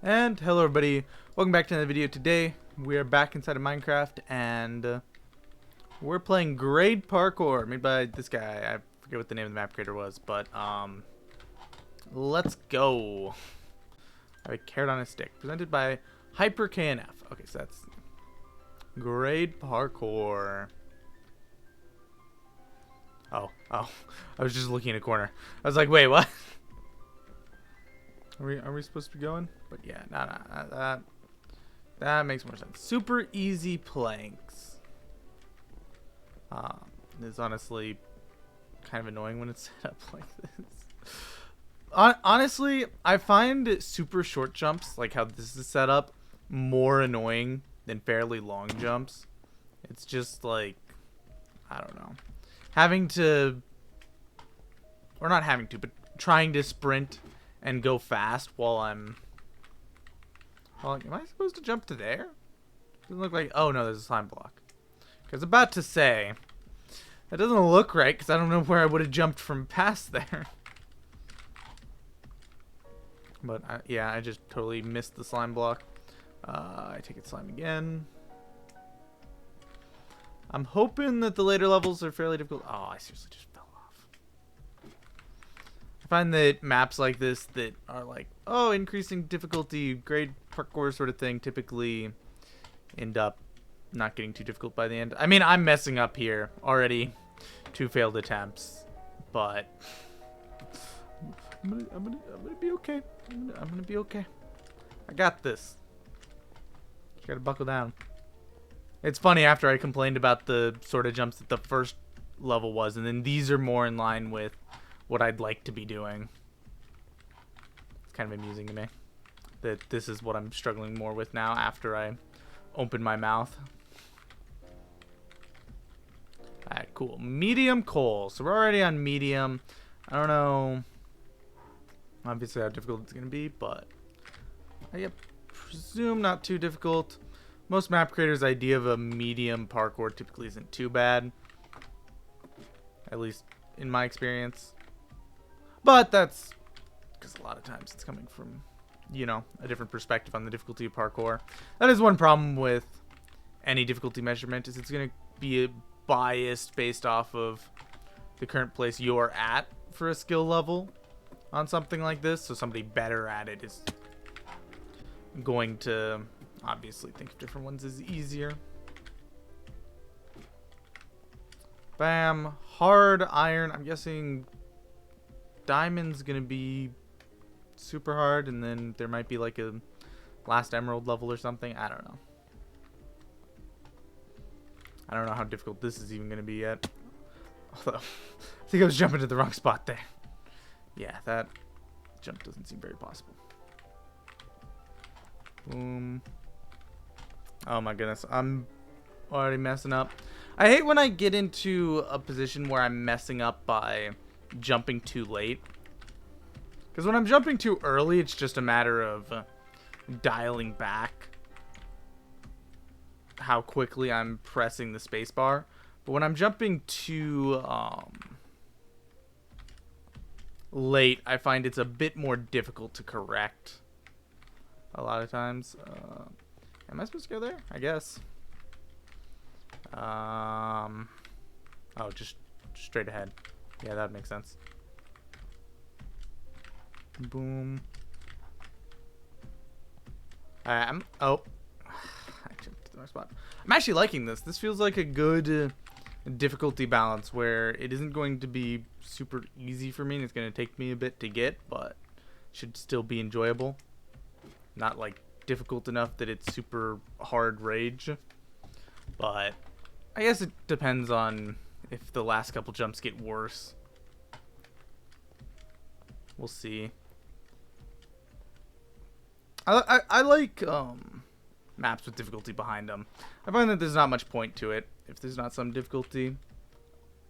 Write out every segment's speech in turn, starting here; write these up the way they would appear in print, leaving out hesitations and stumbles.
And hello everybody, welcome back to another video. Today we are back inside of Minecraft and we're playing Grade Parkour made by this guy. I forget what the name of the map creator was, but let's go. I have a carrot on a stick, presented by Hyper KNF. Okay, so that's Grade Parkour. Oh, I was just looking in a corner. I was like, wait, what? Are we supposed to be going? But yeah, that makes more sense. Super easy planks. It's honestly kind of annoying when it's set up like this. Honestly, I find super short jumps, like how this is set up, more annoying than fairly long jumps. It's just like, I don't know. Having to, or not having to, but trying to sprint and go fast while I'm... Well, am I supposed to jump to there? Doesn't look like... Oh, no, there's a slime block. Because about to say... That doesn't look right, because I don't know where I would have jumped from past there. But, yeah, I just totally missed the slime block. I take it slime again. I'm hoping that the later levels are fairly difficult. Oh, I seriously just fell off. I find that maps like this that are like, oh, increasing difficulty, grade parkour sort of thing, typically end up not getting too difficult by the end. I mean, I'm messing up here already. 2 failed attempts, but I'm gonna be okay. I'm gonna be okay. I got this. Just gotta buckle down. It's funny, after I complained about the sort of jumps that the first level was, and then these are more in line with what I'd like to be doing. It's kind of amusing to me that this is what I'm struggling more with now after I open my mouth. Alright, cool. Medium coal. So we're already on medium. I don't know obviously how difficult it's going to be, but I presume not too difficult. Most map creators' idea of a medium parkour typically isn't too bad. At least in my experience. But that's because a lot of times it's coming from, you know, a different perspective on the difficulty of parkour. That is one problem with any difficulty measurement, is it's going to be biased based off of the current place you're at for a skill level on something like this. So somebody better at it is going to obviously think of different ones as easier. Bam. Hard iron. I'm guessing diamond's gonna be super hard, and then there might be like a last emerald level or something. I don't know. I don't know how difficult this is even gonna be yet. Although, I think I was jumping to the wrong spot there. Yeah, that jump doesn't seem very possible. Boom. Oh my goodness, I'm already messing up. I hate when I get into a position where I'm messing up by jumping too late. Because when I'm jumping too early, it's just a matter of dialing back how quickly I'm pressing the spacebar. But when I'm jumping too late, I find it's a bit more difficult to correct a lot of times. Am I supposed to go there? I guess. Oh, just straight ahead. Yeah, that makes sense. Boom. Oh. I jumped to the wrong spot. I'm actually liking this. This feels like a good difficulty balance where it isn't going to be super easy for me and it's going to take me a bit to get, but should still be enjoyable. Not like difficult enough that it's super hard rage, but I guess it depends on if the last couple jumps get worse. We'll see. I like maps with difficulty behind them. I find that there's not much point to it if there's not some difficulty.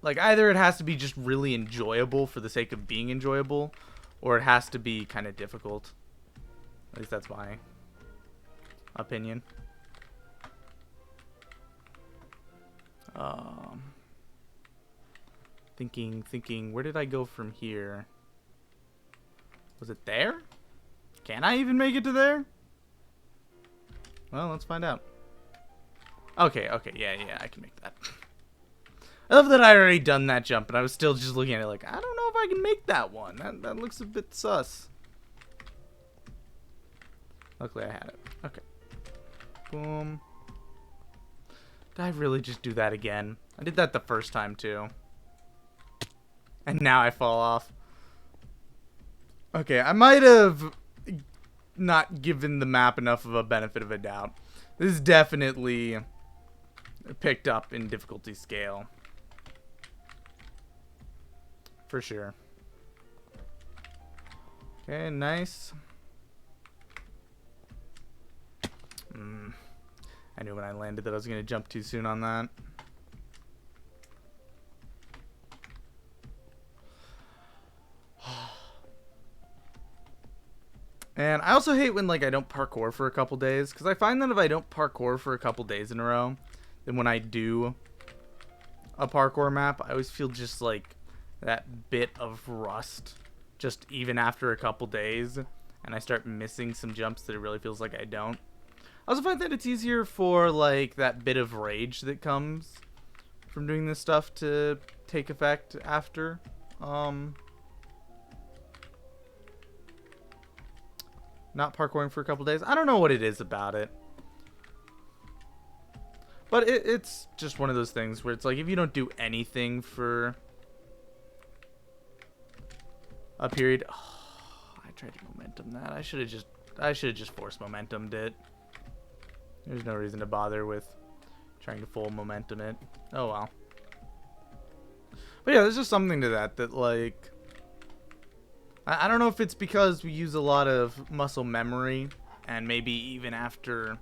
Like, either it has to be just really enjoyable for the sake of being enjoyable, or it has to be kind of difficult. At least that's my opinion. Thinking, where did I go from here? Was it there? Can I even make it to there? Well, let's find out. Okay, yeah, I can make that. I love that I already done that jump, and I was still just looking at it like, I don't know if I can make that one. That looks a bit sus. Luckily, I had it. Okay. Boom. Did I really just do that again? I did that the first time, too. And now I fall off. Okay, I might have not given the map enough of a benefit of a doubt. This is definitely picked up in difficulty scale. For sure. Okay, nice. I knew when I landed that I was going to jump too soon on that. And I also hate when like I don't parkour for a couple days, because I find that if I don't parkour for a couple days in a row, then when I do a parkour map, I always feel just like that bit of rust just even after a couple days, and I start missing some jumps that it really feels like I don't. I also find that it's easier for like that bit of rage that comes from doing this stuff to take effect after. Not parkouring for a couple days. I don't know what it is about it. But it's just one of those things where it's like if you don't do anything for a period. Oh, I tried to momentum that. I should have just force momentumed it. There's no reason to bother with trying to full momentum it. Oh well. But yeah, there's just something to that like I don't know if it's because we use a lot of muscle memory, and maybe even after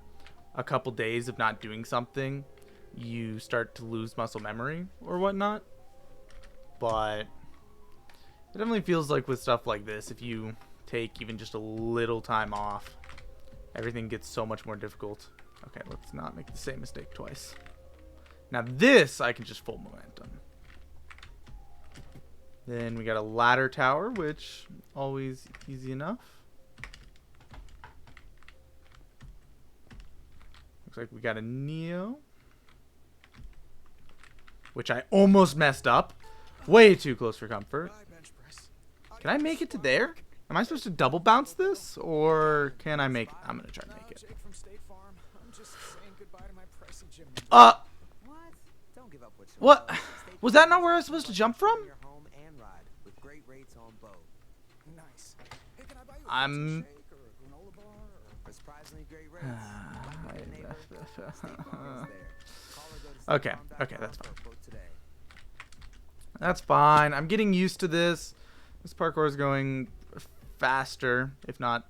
a couple days of not doing something, you start to lose muscle memory or whatnot. But it definitely feels like with stuff like this, if you take even just a little time off, everything gets so much more difficult. Okay, let's not make the same mistake twice. Now this, I can just full momentum. Then we got a ladder tower, which always easy enough. Looks like we got a Neo, which I almost messed up. Way too close for comfort. Can I make it to there? Am I supposed to double bounce this, or can I make it? I'm gonna try to make it. What? Was that not where I was supposed to jump from? I'm okay, that's fine. That's fine. I'm getting used to this. This parkour is going faster, if not,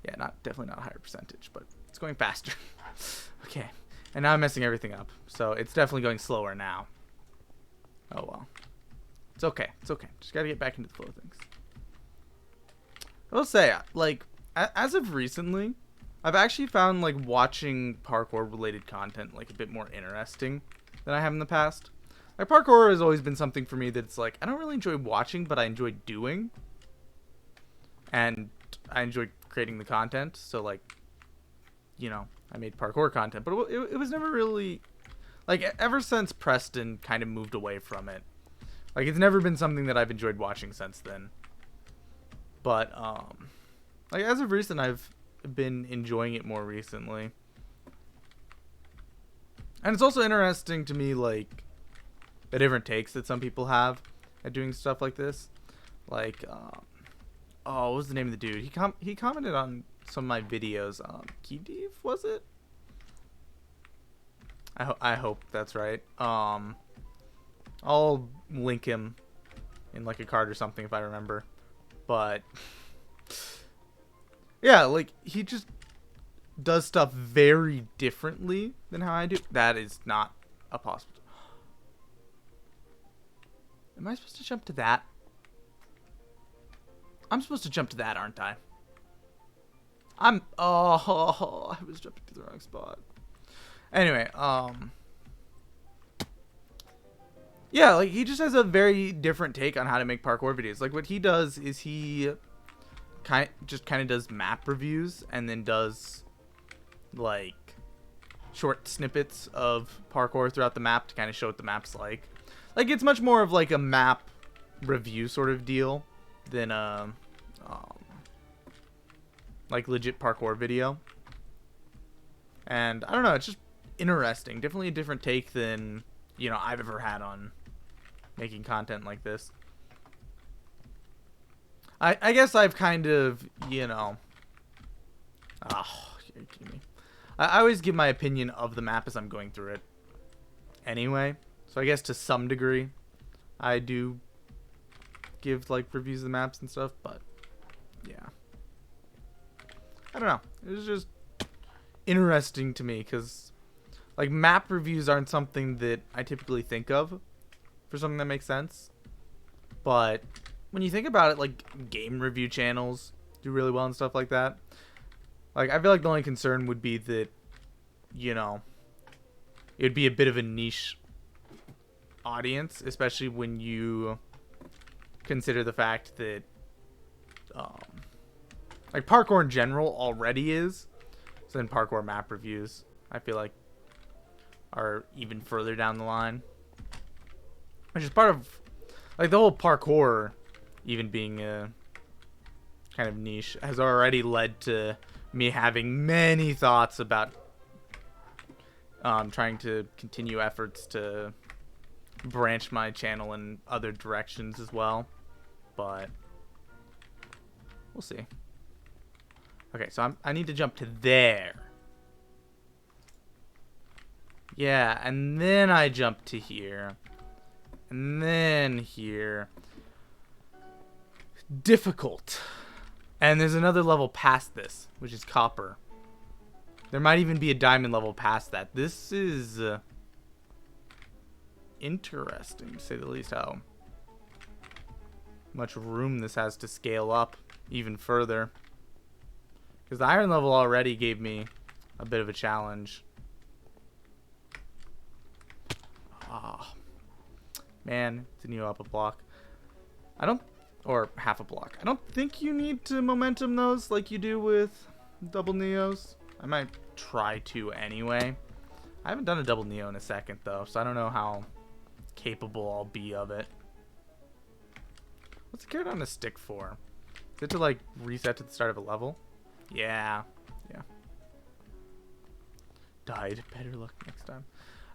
yeah, definitely not a higher percentage, but it's going faster. Okay, and now I'm messing everything up, so it's definitely going slower now. Oh well, it's okay. Just gotta get back into the flow of things. I will say, like, as of recently, I've actually found, like, watching parkour-related content, like, a bit more interesting than I have in the past. Like, parkour has always been something for me that's, like, I don't really enjoy watching, but I enjoy doing. And I enjoy creating the content, so, like, you know, I made parkour content. But it was never really, like, ever since Preston kind of moved away from it. Like, it's never been something that I've enjoyed watching since then. But, like, as of recent, I've been enjoying it more recently. And it's also interesting to me, like, the different takes that some people have at doing stuff like this. Like, oh, what was the name of the dude? He commented on some of my videos. Keydev, was it? I hope that's right. I'll link him in, like, a card or something if I remember. But yeah, like, he just does stuff very differently than how I do. That is not a possible. Am I supposed to jump to that? I'm supposed to jump to that, aren't I? Oh, I was jumping to the wrong spot. Anyway, yeah, like, he just has a very different take on how to make parkour videos. Like, what he does is he kind of does map reviews, and then does, like, short snippets of parkour throughout the map to kind of show what the map's like. Like, it's much more of like a map review sort of deal than a like legit parkour video. And I don't know, it's just interesting. Definitely a different take than, you know, I've ever had on making content like this. I guess I've kind of, you know, you're kidding me. I always give my opinion of the map as I'm going through it anyway. So I guess to some degree I do give like reviews of the maps and stuff, but yeah. I don't know. It was just interesting to me because like map reviews aren't something that I typically think of for something that makes sense. But when you think about it, like game review channels do really well and stuff like that. Like, I feel like the only concern would be that, you know, it would be a bit of a niche audience, especially when you consider the fact that, like, parkour in general already is. So then parkour map reviews, I feel like, are even further down the line. Which is part of, like, the whole parkour even being a kind of niche has already led to me having many thoughts about trying to continue efforts to branch my channel in other directions as well, but we'll see. Okay, so I need to jump to there. Yeah, and then I jump to here, and then here. Difficult. And there's another level past this, which is copper. There might even be a diamond level past that. This is interesting, to say the least, how much room this has to scale up even further. Because the iron level already gave me a bit of a challenge. Ah, man, didn't you up a block? Or half a block. I don't think you need to momentum those like you do with double neos. I might try to anyway. I haven't done a double neo in a second though, so I don't know how capable I'll be of it. What's the carrot on a stick for? Is it to like reset to the start of a level? Yeah. Yeah. Died. Better luck next time.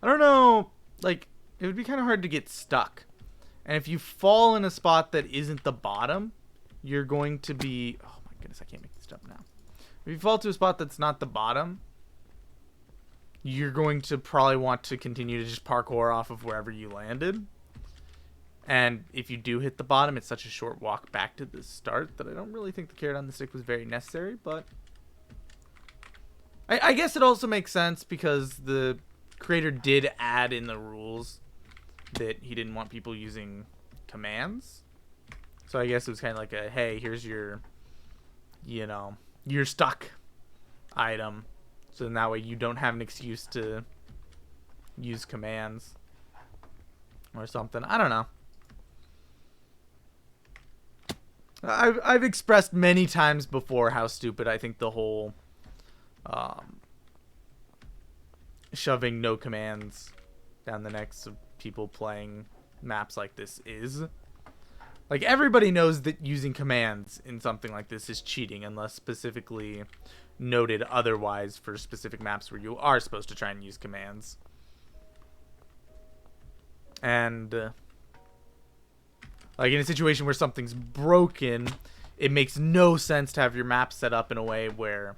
I don't know. Like, it would be kind of hard to get stuck. And if you fall in a spot that isn't the bottom, you're going to be... Oh my goodness, I can't make this jump now. If you fall to a spot that's not the bottom, you're going to probably want to continue to just parkour off of wherever you landed. And if you do hit the bottom, it's such a short walk back to the start that I don't really think the carrot on the stick was very necessary. But I guess it also makes sense because the creator did add in the rules that he didn't want people using commands. So I guess it was kind of like a, hey, here's your, you know, you're stuck item. So then that way you don't have an excuse to use commands or something. I don't know. I've expressed many times before how stupid I think the whole shoving no commands down the necks of people playing maps like this is. Like, everybody knows that using commands in something like this is cheating unless specifically noted otherwise for specific maps where you are supposed to try and use commands. And like in a situation where something's broken, it makes no sense to have your map set up in a way where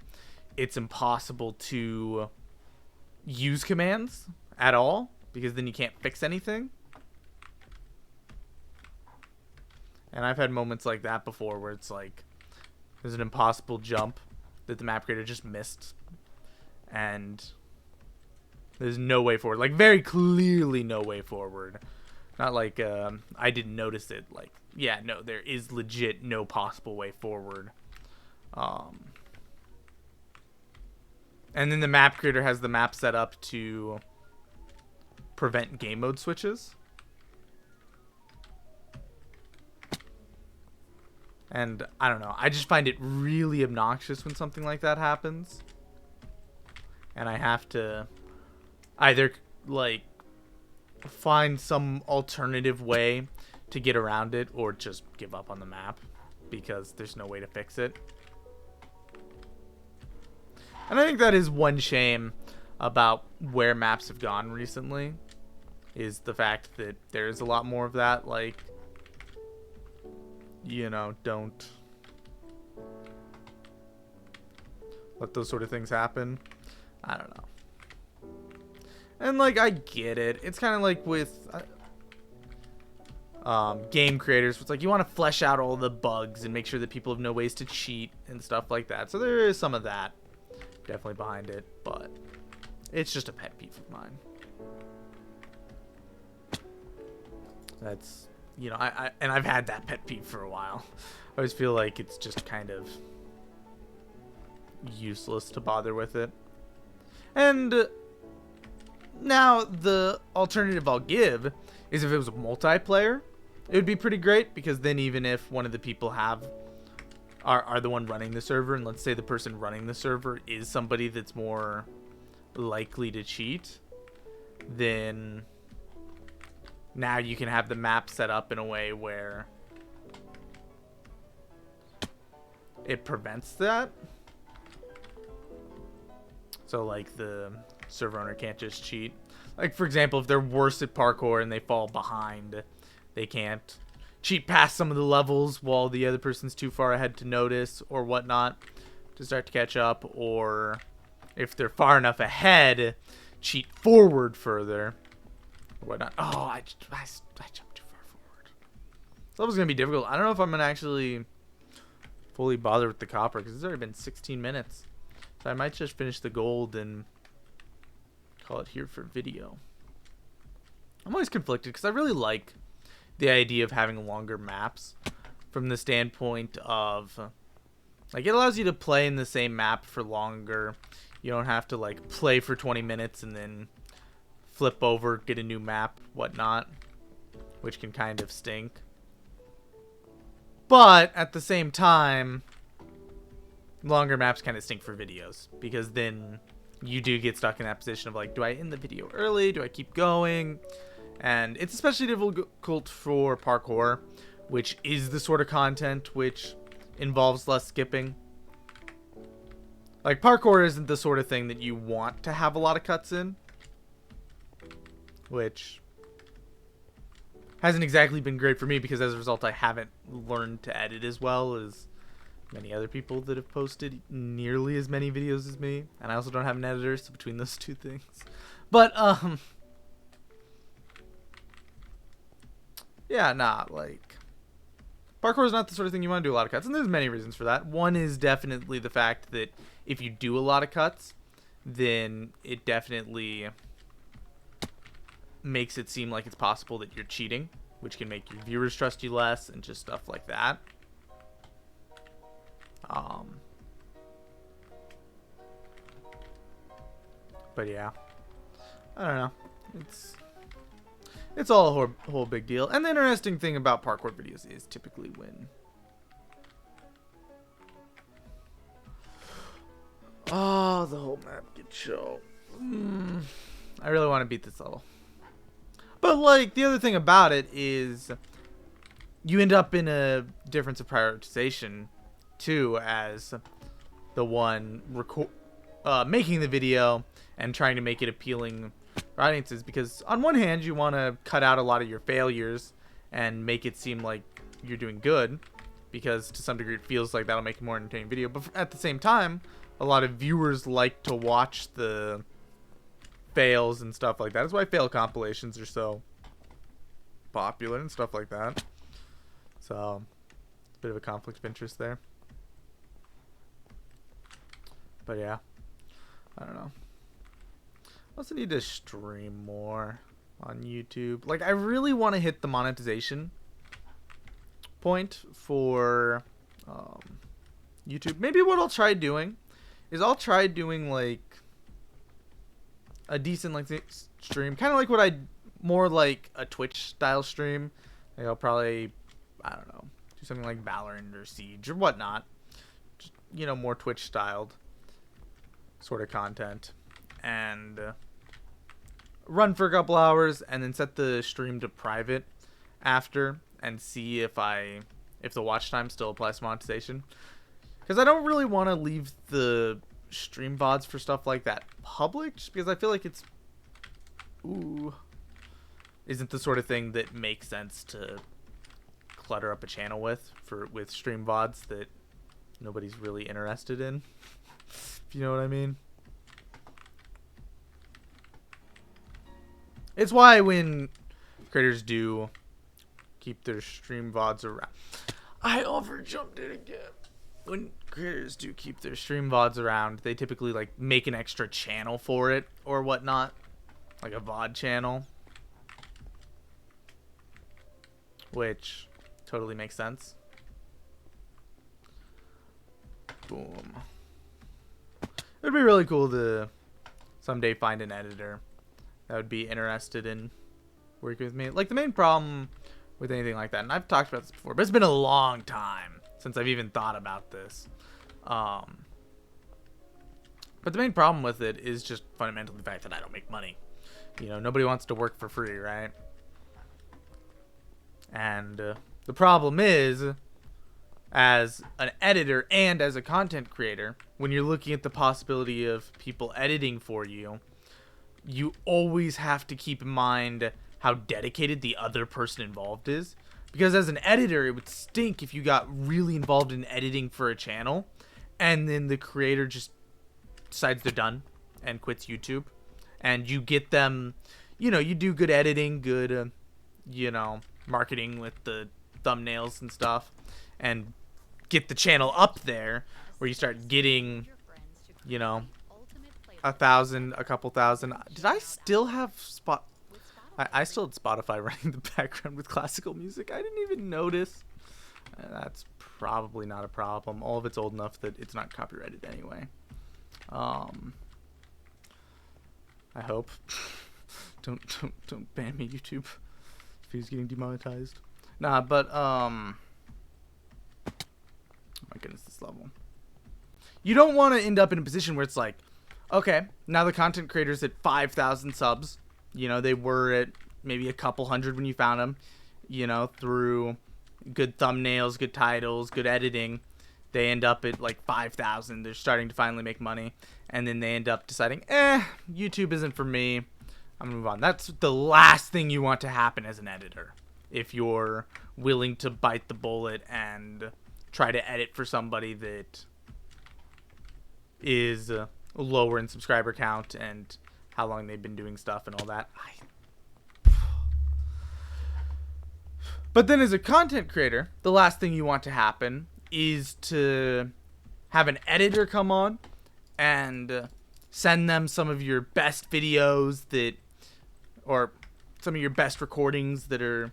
it's impossible to use commands at all, because then you can't fix anything. And I've had moments like that before where it's like there's an impossible jump that the map creator just missed and there's no way forward. Like, very clearly no way forward. Not like I didn't notice it. Like, yeah, no, there is legit no possible way forward. And then the map creator has the map set up to prevent game mode switches. And I don't know. I just find it really obnoxious when something like that happens. And I have to either like find some alternative way to get around it or just give up on the map because there's no way to fix it. And I think that is one shame about where maps have gone recently, is the fact that there's a lot more of that, like, you know, don't let those sort of things happen. I don't know. And, like, I get it. It's kind of like with game creators. It's like you want to flesh out all the bugs and make sure that people have no ways to cheat and stuff like that. So there is some of that definitely behind it, but it's just a pet peeve of mine. That's, you know, I've had that pet peeve for a while. I always feel like it's just kind of useless to bother with it. And now the alternative I'll give is if it was a multiplayer, it would be pretty great, because then even if one of the people are the one running the server, and let's say the person running the server is somebody that's more likely to cheat, then now you can have the map set up in a way where it prevents that. So like the server owner can't just cheat. Like, for example, if they're worse at parkour and they fall behind, they can't cheat past some of the levels while the other person's too far ahead to notice or whatnot to start to catch up. Or if they're far enough ahead, cheat forward further or whatnot. Oh, I jumped too far forward. This level's going to be difficult. I don't know if I'm going to actually fully bother with the copper, because it's already been 16 minutes. So I might just finish the gold and call it here for video. I'm always conflicted because I really like the idea of having longer maps from the standpoint of, like, it allows you to play in the same map for longer. You don't have to, like, play for 20 minutes and then flip over, get a new map, whatnot, which can kind of stink. But at the same time, longer maps kind of stink for videos, because then you do get stuck in that position of like, do I end the video early? Do I keep going? And it's especially difficult for parkour, which is the sort of content which involves less skipping. Like, parkour isn't the sort of thing that you want to have a lot of cuts in, which hasn't exactly been great for me, because as a result I haven't learned to edit as well as many other people that have posted nearly as many videos as me, and I also don't have an editor, so between those two things. But yeah, like, parkour is not the sort of thing you want to do a lot of cuts, and there's many reasons for that. One is definitely the fact that if you do a lot of cuts, then it definitely makes it seem like it's possible that you're cheating, which can make your viewers trust you less and just stuff like that. But yeah, I don't know. It's all a whole big deal. And the interesting thing about parkour videos is typically when the whole map gets shown. I really want to beat this level. But, like, the other thing about it is you end up in a difference of prioritization too, as the one making the video and trying to make it appealing for audiences, because on one hand you want to cut out a lot of your failures and make it seem like you're doing good, because to some degree it feels like that'll make a more entertaining video, but at the same time a lot of viewers like to watch the fails and stuff like that. That's why fail compilations are so popular and stuff like that. So it's a bit of a conflict of interest there. But yeah, I don't know. I also need to stream more on YouTube. Like, I really want to hit the monetization point for YouTube. Maybe what I'll try doing is I'll try doing like a decent like stream, kind of like what I more like a Twitch style stream. Like, I'll probably, I don't know, do something like Valorant or Siege or whatnot. Just, you know, more Twitch styled sort of content, and run for a couple hours, and then set the stream to private after, and see if the watch time still applies to monetization. Because I don't really want to leave the stream VODs for stuff like that public, just because I feel like it's isn't the sort of thing that makes sense to clutter up a channel with stream VODs that nobody's really interested in. If you know what I mean. It's why when creators do keep their stream VODs around, I overjumped it again. When creators do keep their stream VODs around, they typically like make an extra channel for it or whatnot, like a VOD channel, which totally makes sense. Boom. It'd be really cool to someday find an editor that would be interested in working with me. Like, the main problem with anything like that, and I've talked about this before, but it's been a long time since I've even thought about this. But the main problem with it is just fundamentally the fact that I don't make money. You know, nobody wants to work for free, right? And the problem is, as an editor and as a content creator, when you're looking at the possibility of people editing for you, you always have to keep in mind how dedicated the other person involved is. Because as an editor, it would stink if you got really involved in editing for a channel and then the creator just decides they're done and quits YouTube. And you get them, you know, you do good editing, good, you know, marketing with the thumbnails and stuff, and get the channel up there where you start getting, you know, 1,000, a couple thousand. Did I still have I still had Spotify running in the background with classical music. I didn't even notice. That's probably not a problem. All of it's old enough that it's not copyrighted anyway. I hope. Don't ban me, YouTube, if he's getting demonetized. Nah, but oh my goodness, this level. You don't want to end up in a position where it's like, okay, now the content creator's at 5,000 subs. You know, they were at maybe a couple hundred when you found them. You know, through good thumbnails, good titles, good editing, they end up at like 5,000. They're starting to finally make money. And then they end up deciding, YouTube isn't for me. I'm going to move on. That's the last thing you want to happen as an editor. If you're willing to bite the bullet and try to edit for somebody that is lower in subscriber count and how long they've been doing stuff and all that. But then as a content creator, the last thing you want to happen is to have an editor come on and send them some of your best videos or some of your best recordings that are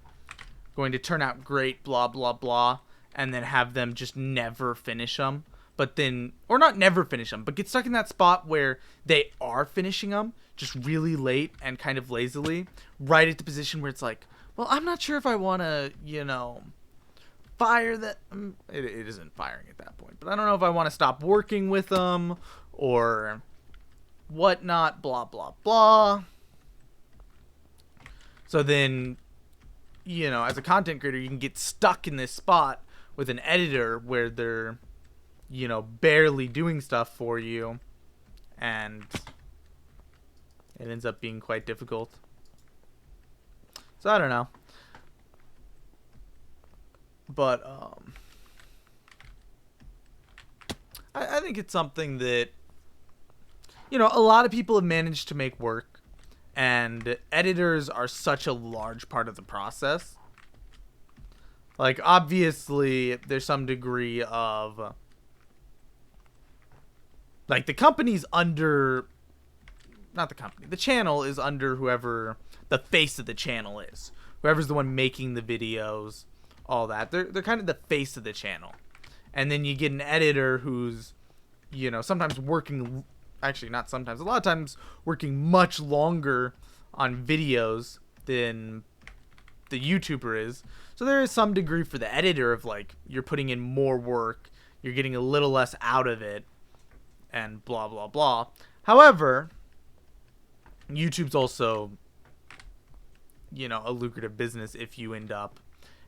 going to turn out great, blah, blah, blah, and then have them just never finish them. But then, or not never finish them, but get stuck in that spot where they are finishing them just really late and kind of lazily, right at the position where it's like, well, I'm not sure if I want to, you know, fire that. It isn't firing at that point, but I don't know if I want to stop working with them or whatnot, blah, blah, blah. So then, you know, as a content creator, you can get stuck in this spot with an editor where they're, you know, barely doing stuff for you, and it ends up being quite difficult. So I don't know, but I think it's something that, you know, a lot of people have managed to make work, and editors are such a large part of the process. Like, obviously there's some degree of, like, the company's under, not the company, the channel is under whoever the face of the channel is. Whoever's the one making the videos, all that. They're kind of the face of the channel. And then you get an editor who's, you know, sometimes working, actually not sometimes, a lot of times working much longer on videos than the YouTuber is. So there is some degree for the editor of, like, you're putting in more work, you're getting a little less out of it, and blah, blah, blah. However, YouTube's also a lucrative business if you end up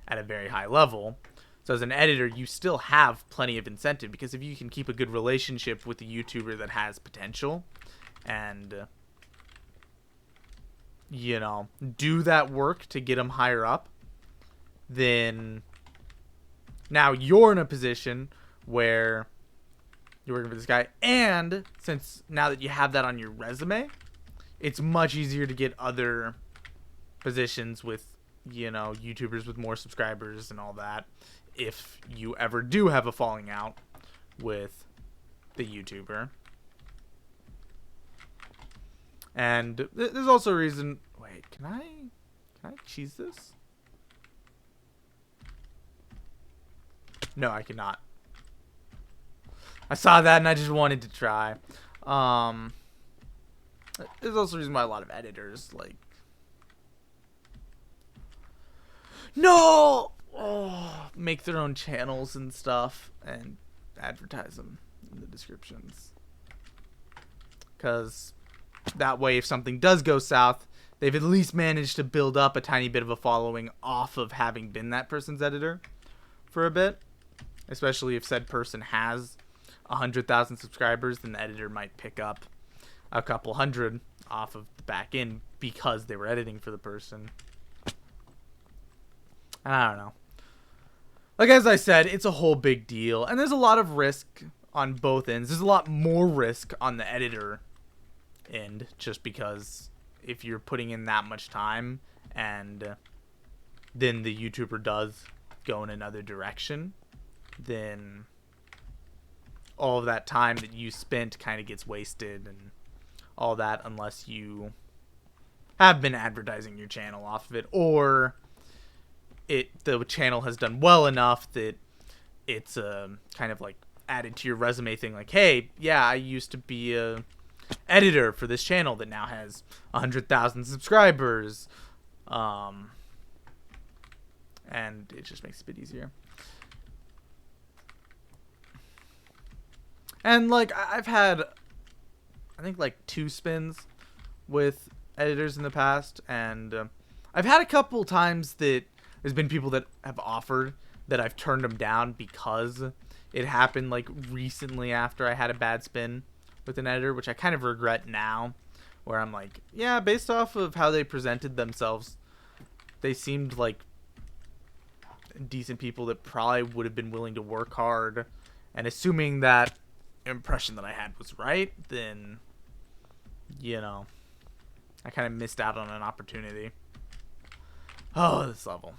at a very high level. So as an editor, you still have plenty of incentive, because if you can keep a good relationship with a YouTuber that has potential and, do that work to get them higher up, then now you're in a position where you're working for this guy. And since now that you have that on your resume, it's much easier to get other positions with, YouTubers with more subscribers and all that, if you ever do have a falling out with the YouTuber. And there's also a reason. Wait, can I cheese this? No, I cannot. I saw that and I just wanted to try. There's also a reason why a lot of editors make their own channels and stuff and advertise them in the descriptions, because that way, if something does go south, they've at least managed to build up a tiny bit of a following off of having been that person's editor for a bit. Especially if said person has 100,000 subscribers, then the editor might pick up a couple hundred off of the back end because they were editing for the person. I don't know. Like, as I said, it's a whole big deal. And there's a lot of risk on both ends. There's a lot more risk on the editor end, just because if you're putting in that much time and then the YouTuber does go in another direction, then all of that time that you spent kind of gets wasted and all that, unless you have been advertising your channel off of it, or the channel has done well enough that it's kind of like added to your resume thing, like, hey, yeah, I used to be a editor for this channel that now has 100,000 subscribers, and it just makes it a bit easier. And I've had, I think, 2 spins with editors in the past, and I've had a couple times that there's been people that have offered that I've turned them down because it happened recently after I had a bad spin with an editor, which I kind of regret now, where I'm like, yeah, based off of how they presented themselves, they seemed like decent people that probably would have been willing to work hard, and assuming that impression that I had was right, then I kind of missed out on an opportunity. Oh, this level.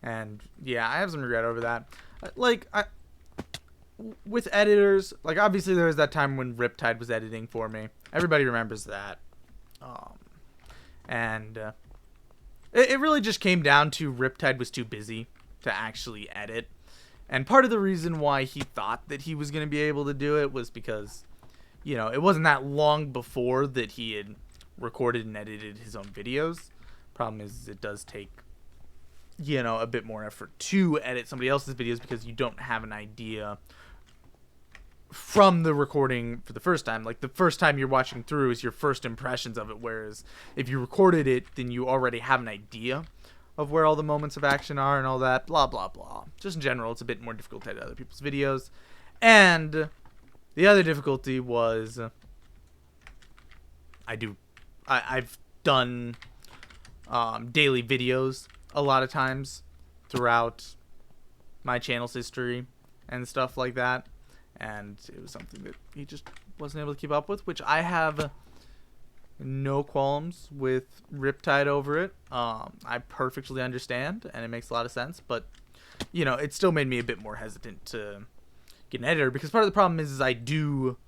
And yeah, I have some regret over that. With editors, obviously there was that time when Riptide was editing for me. Everybody remembers that. It really just came down to Riptide was too busy to actually edit. And part of the reason why he thought that he was going to be able to do it was because, it wasn't that long before that he had recorded and edited his own videos. Problem is, it does take, a bit more effort to edit somebody else's videos, because you don't have an idea from the recording for the first time. The first time you're watching through is your first impressions of it, whereas if you recorded it, then you already have an idea of where all the moments of action are and all that, blah, blah, blah. Just in general, it's a bit more difficult to edit other people's videos. And the other difficulty was I've done daily videos a lot of times throughout my channel's history and stuff like that. And it was something that he just wasn't able to keep up with, which I have no qualms with Riptide over it. I perfectly understand, and it makes a lot of sense, but it still made me a bit more hesitant to get an editor, because part of the problem is I do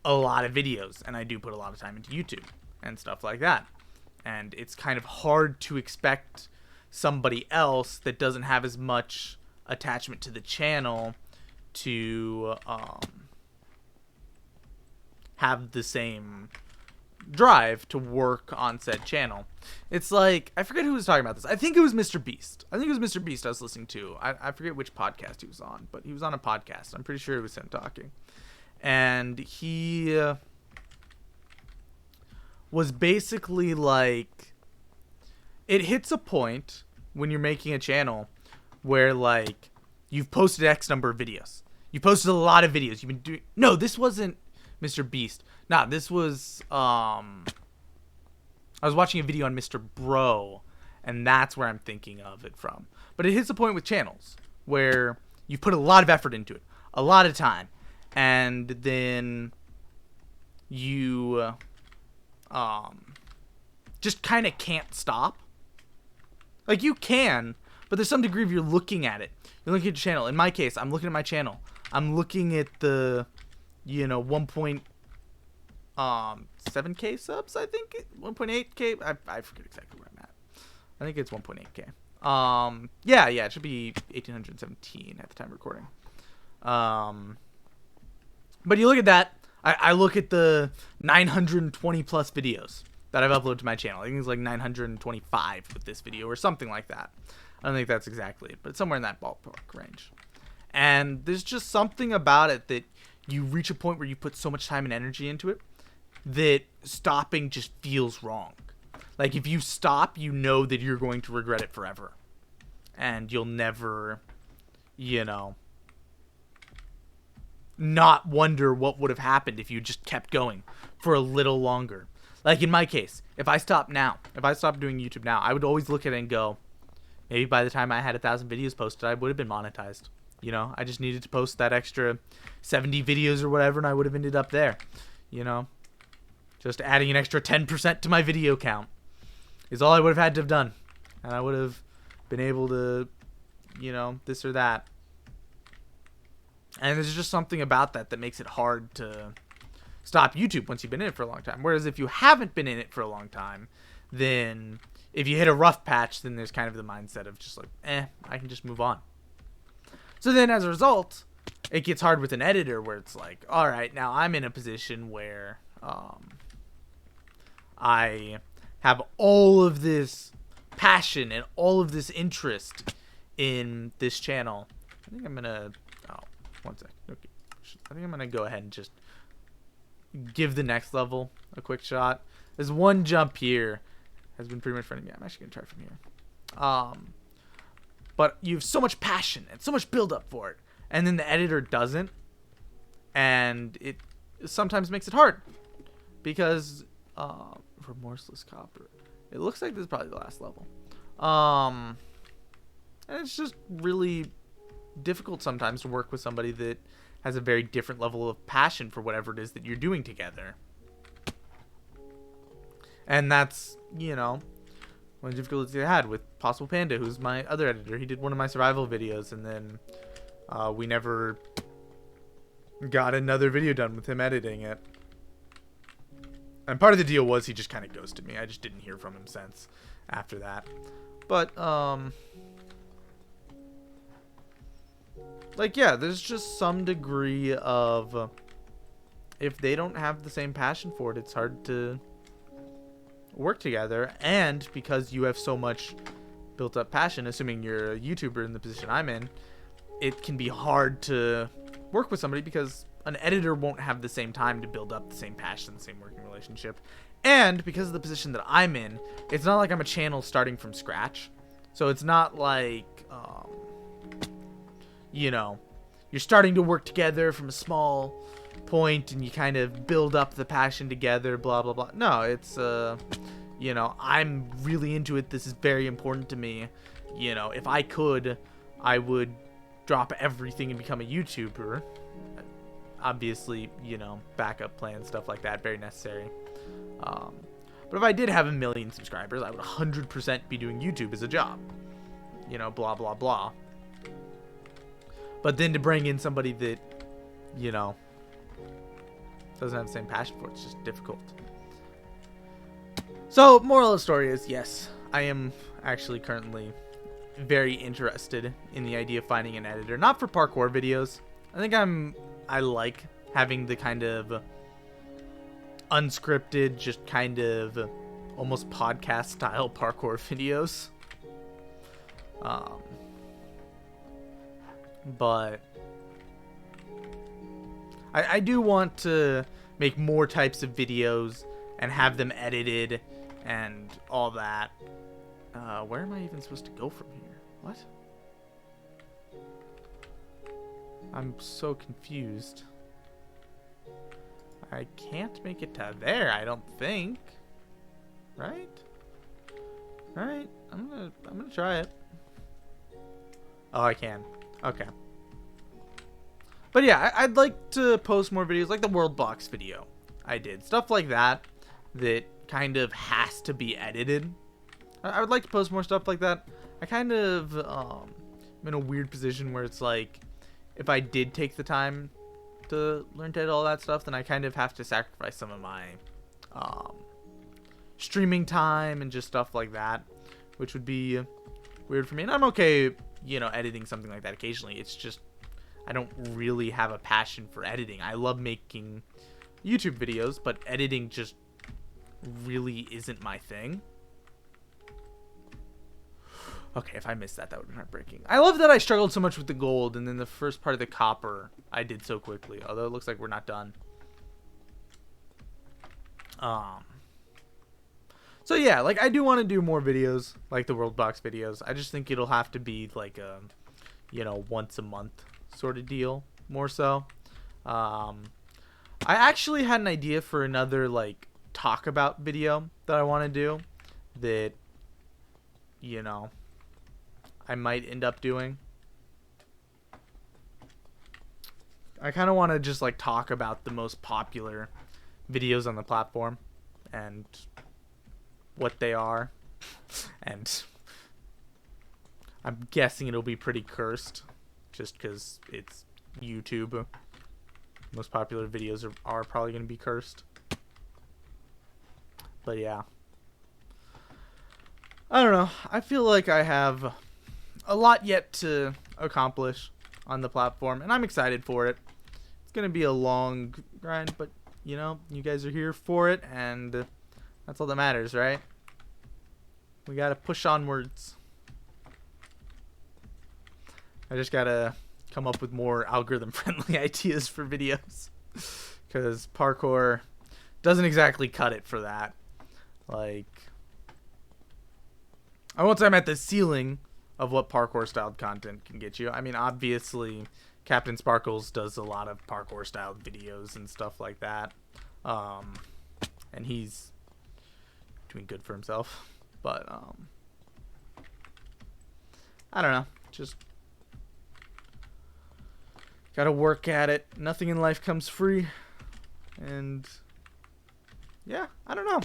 a lot of videos and I do put a lot of time into YouTube and stuff like that, and it's kind of hard to expect somebody else that doesn't have as much attachment to the channel to have the same drive to work on said channel. It's I forget who was talking about this. I think it was Mr. Beast. I was listening to. I forget which podcast he was on, but he was on a podcast. I'm pretty sure it was him talking. And he was basically like, it hits a point when you're making a channel where like you've posted X number of videos. You posted a lot of videos. You've been doing, no, this wasn't Mr. Beast. Nah, this was I was watching a video on Mr. Bro, and that's where I'm thinking of it from. But it hits a point with channels where you put a lot of effort into it, a lot of time, and then you just kind of can't stop. Like, you can, but there's some degree of you're looking at it. You're looking at your channel. In my case, I'm looking at my channel. I'm looking at the, 1.7K subs, I think. 1.8K. I forget exactly where I'm at. I think it's 1.8K. Yeah, it should be 1,817 at the time of recording. But you look at that. I look at the 920 plus videos that I've uploaded to my channel. I think it's like 925 with this video or something like that. I don't think that's exactly it, but it's somewhere in that ballpark range. And there's just something about it that you reach a point where you put so much time and energy into it that stopping just feels wrong. Like, if you stop, you know that you're going to regret it forever. And you'll never, not wonder what would have happened if you just kept going for a little longer. Like, in my case, if I stopped doing YouTube now, I would always look at it and go, maybe by the time I had 1,000 videos posted, I would have been monetized. I just needed to post that extra 70 videos or whatever, and I would have ended up there. Just adding an extra 10% to my video count is all I would have had to have done. And I would have been able to, this or that. And there's just something about that makes it hard to stop YouTube once you've been in it for a long time. Whereas if you haven't been in it for a long time, then if you hit a rough patch, then there's kind of the mindset of just like, I can just move on. So then as a result, it gets hard with an editor where it's like, all right, now I'm in a position where I have all of this passion and all of this interest in this channel. I think I'm going to, one sec. Okay. I think I'm going to go ahead and just give the next level a quick shot. There's one jump here. Has been pretty much friendly. I'm actually going to try from here. But you have so much passion and so much build up for it. And then the editor doesn't. And it sometimes makes it hard. Because, remorseless copper. It looks like this is probably the last level. And it's just really difficult sometimes to work with somebody that has a very different level of passion for whatever it is that you're doing together. And that's, one of the difficulties I had with Possible Panda, who's my other editor. He did one of my survival videos, and then we never got another video done with him editing it. And part of the deal was he just kind of ghosted me. I just didn't hear from him since after that. But, yeah, there's just some degree of, if they don't have the same passion for it, it's hard to work together. And because you have so much built up passion, assuming you're a YouTuber in the position I'm in, it can be hard to work with somebody because an editor won't have the same time to build up the same passion, the same working relationship. And because of the position that I'm in, it's not like I'm a channel starting from scratch. So it's not like, you're starting to work together from a small point and you kind of build up the passion together, blah, blah, blah. No, it's, I'm really into it. This is very important to me. If I could, I would drop everything and become a YouTuber. Obviously, backup plans, stuff like that, very necessary. But if I did have 1 million subscribers, I would 100% be doing YouTube as a job. Blah, blah, blah. But then to bring in somebody that, doesn't have the same passion for it, it's just difficult. So, moral of the story is, yes, I am actually currently very interested in the idea of finding an editor. Not for parkour videos. I think I like having the kind of unscripted, just kind of almost podcast style parkour videos. But I do want to make more types of videos and have them edited and all that. Where am I even supposed to go from here? What? I'm so confused. I can't make it to there, I don't think. Right? Right? I'm gonna try it. Oh, I can. Okay. But yeah, I'd like to post more videos, like the World Box video I did. Stuff like that kind of has to be edited. I would like to post more stuff like that. I kind of am in a weird position where it's like, if I did take the time to learn to edit all that stuff, then I kind of have to sacrifice some of my streaming time and just stuff like that, which would be weird for me. And I'm okay, you know, editing something like that occasionally. It's just I don't really have a passion for editing. I love making YouTube videos, but editing just really isn't my thing. Okay, if I missed that, that would be heartbreaking. I love that I struggled so much with the gold, and then the first part of the copper I did so quickly. Although it looks like we're not done. So yeah, like I do want to do more videos, like the World Box videos. I just think it'll have to be like a, you know, once a month sort of deal, more so. I actually had an idea for another like talk about video that I want to do that, you know, I might end up doing. I kind of want to just like talk about the most popular videos on the platform and what they are, and I'm guessing it'll be pretty cursed just because it's YouTube. Most popular videos are probably going to be cursed. But yeah, I don't know. I feel like I have a lot yet to accomplish on the platform, and I'm excited for it. It's going to be a long grind, but you know, you guys are here for it, and that's all that matters, right? We got to push onwards. I just got to come up with more algorithm-friendly ideas for videos, because parkour doesn't exactly cut it for that. Like, I won't say I'm at the ceiling of what parkour-styled content can get you. I mean, obviously, Captain Sparkles does a lot of parkour-styled videos and stuff like that, and he's doing good for himself. But I don't know. Just gotta work at it. Nothing in life comes free, and yeah, I don't know.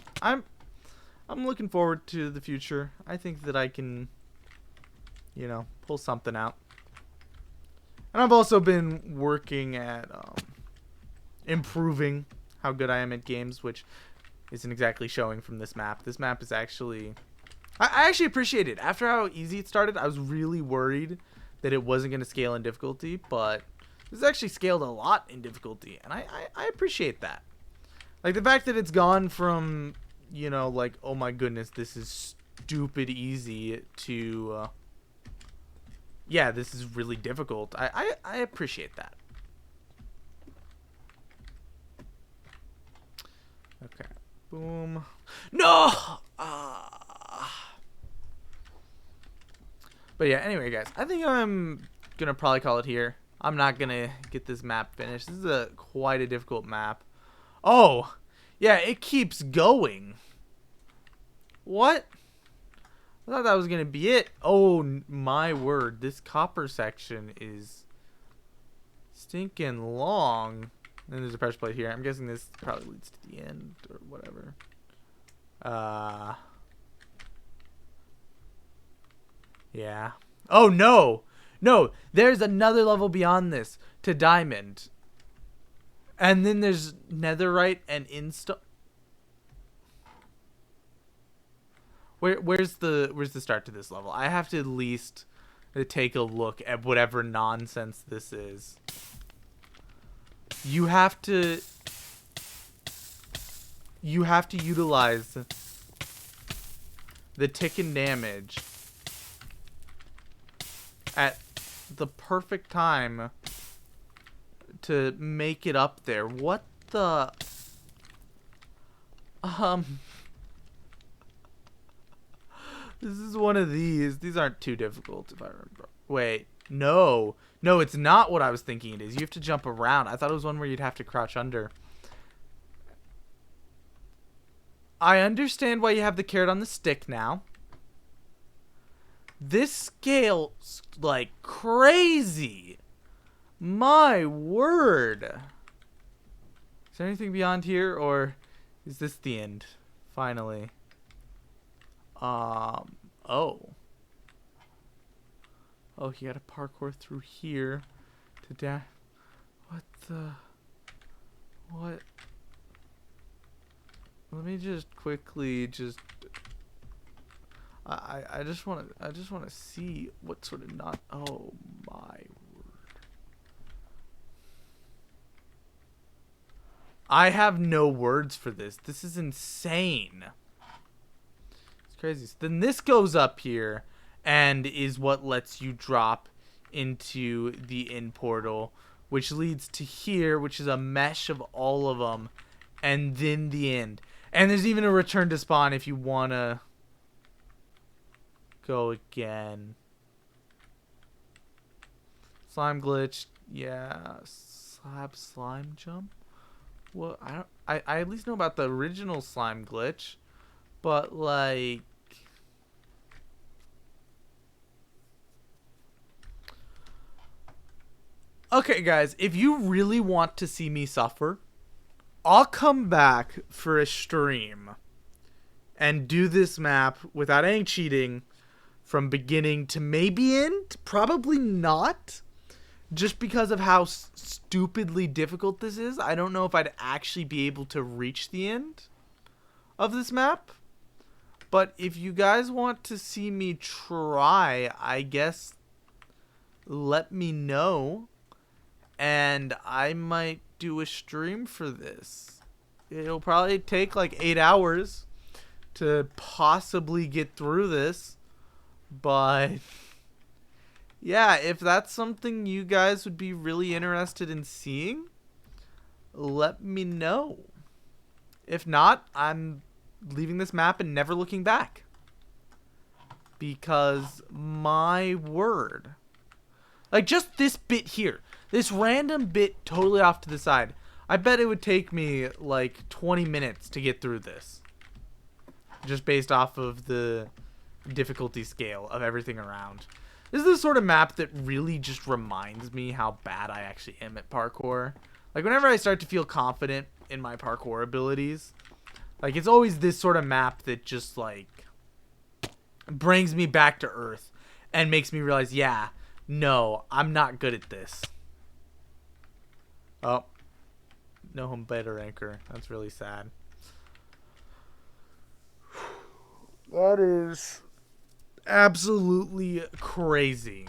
I'm looking forward to the future. I think that I can, you know, pull something out. And I've also been working at improving how good I am at games, which isn't exactly showing from this map. This map is actually, I actually appreciate it. After how easy it started, I was really worried that it wasn't going to scale in difficulty, but this actually scaled a lot in difficulty, and I appreciate that. Like the fact that it's gone from, you know, like, oh my goodness, this is stupid easy, to yeah, this is really difficult. I appreciate that. Okay. Boom. No! But yeah, anyway, guys, I think I'm gonna probably call it here. I'm not gonna get this map finished. This is quite a difficult map. Oh! Yeah, it keeps going. What? I thought that was gonna be it. Oh my word, this copper section is stinking long. And there's a pressure plate here. I'm guessing this probably leads to the end or whatever. Yeah. Oh no! No, there's another level beyond this to diamond. And then there's netherite and insta. Where's the start to this level? I have to at least take a look at whatever nonsense this is. You have to utilize the tick and damage at the perfect time to make it up there. What the? Um, this is one of these. These aren't too difficult if I remember. Wait, no. No, it's not what I was thinking it is. You have to jump around. I thought it was one where you'd have to crouch under. I understand why you have the carrot on the stick now. This scales like crazy. My word. Is there anything beyond here, or is this the end? Finally. Oh. Oh, he had a parkour through here to dash. What the? What? Let me just quickly just. I just want to see what sort of not. Oh my word! I have no words for this. This is insane. It's crazy. So then this goes up here, and is what lets you drop into the end portal, which leads to here, which is a mesh of all of them, and then the end. And there's even a return to spawn if you wanna go again. Slime glitch, yeah. Slime jump. Well, I at least know about the original slime glitch, but like. Okay, guys, if you really want to see me suffer, I'll come back for a stream and do this map without any cheating from beginning to maybe end. Probably not, just because of how stupidly difficult this is. I don't know if I'd actually be able to reach the end of this map. But if you guys want to see me try, I guess let me know. And I might do a stream for this. It'll probably take like 8 hours to possibly get through this. But yeah, if that's something you guys would be really interested in seeing, let me know. If not, I'm leaving this map and never looking back. Because my word. Like just this bit here. This random bit totally off to the side. I bet it would take me like 20 minutes to get through this. Just based off of the difficulty scale of everything around. This is the sort of map that really just reminds me how bad I actually am at parkour. Like whenever I start to feel confident in my parkour abilities, like it's always this sort of map that just like brings me back to earth and makes me realize, yeah, no, I'm not good at this. Oh, no home beta anchor. That's really sad. That is absolutely crazy.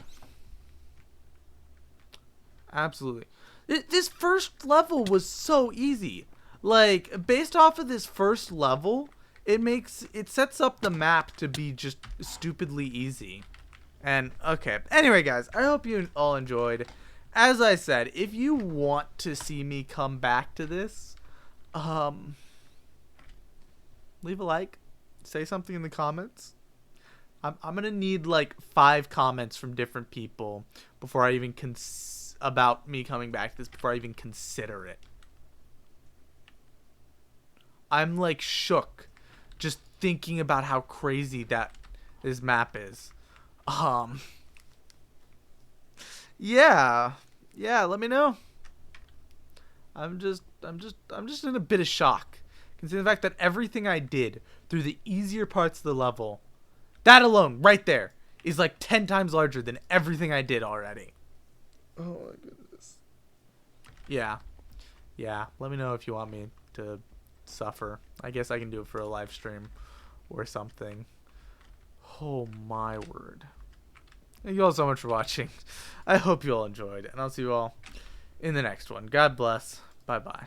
Absolutely. This first level was so easy. Like, based off of this first level, it sets up the map to be just stupidly easy. And, okay. Anyway, guys, I hope you all enjoyed. As I said, if you want to see me come back to this, leave a like, say something in the comments. I'm gonna need like 5 comments from different people before I even about me coming back to this, before I even consider it. I'm like shook just thinking about how crazy this map is. Yeah, let me know. I'm just in a bit of shock, considering the fact that everything I did through the easier parts of the level, that alone, right there, is like 10 times larger than everything I did already. Oh my goodness. Yeah, let me know if you want me to suffer. I guess I can do it for a live stream or something. Oh my word. Thank you all so much for watching. I hope you all enjoyed, and I'll see you all in the next one. God bless. Bye-bye.